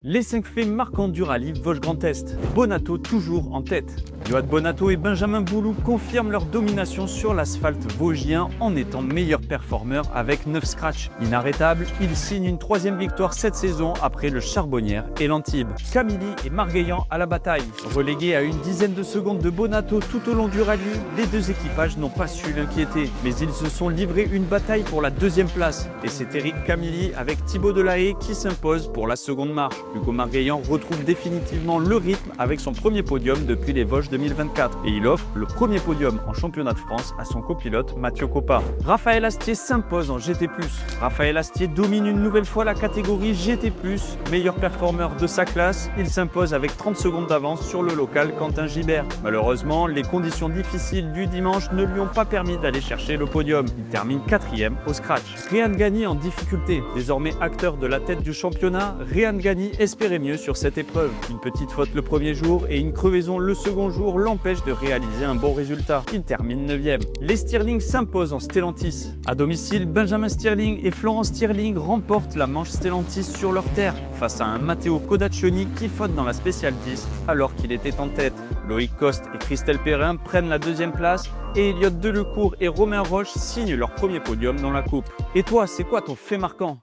Les 5 faits marquants du rallye Vosges Grand Est. Bonato toujours en tête. Yoann Bonato et Benjamin Boulou confirment leur domination sur l'asphalte vosgien en étant meilleurs performeurs avec 9 scratchs. Inarrêtables, ils signent une 3e victoire cette saison après le Charbonnières et l'Antibes. Camilly et Margueillan à la bataille. Relégués à une dizaine de secondes de Bonato tout au long du rallye, les deux équipages n'ont pas su l'inquiéter. Mais ils se sont livrés une bataille pour la 2e place. Et c'est Eric Camilly avec Thibaut Delahaye qui s'impose pour la seconde marche. Hugo Margueillan retrouve définitivement le rythme avec son premier podium depuis les Vosges 2024 et il offre le premier podium en championnat de France à son copilote Mathieu Coppa. Raphaël Astier s'impose en GT+. Raphaël Astier domine une nouvelle fois la catégorie GT+, meilleur performeur de sa classe, il s'impose avec 30 secondes d'avance sur le local Quentin Gibert. Malheureusement, les conditions difficiles du dimanche ne lui ont pas permis d'aller chercher le podium. Il termine 4e au scratch. Réan Gagny en difficulté. Désormais acteur de la tête du championnat, Réan Gagny espérait mieux sur cette épreuve. Une petite faute le premier jour et une crevaison le second jour l'empêche de réaliser un bon résultat. Il termine 9e. Les Stirling s'imposent en Stellantis. À domicile, Benjamin Stirling et Florent Stirling remportent la manche Stellantis sur leur terre face à un Matteo Codaccioni qui faute dans la spéciale 10 alors qu'il était en tête. Loïc Coste et Christelle Perrin prennent la 2e place et Elliott Delecourt et Romain Roche signent leur premier podium dans la coupe. Et toi, c'est quoi ton fait marquant ?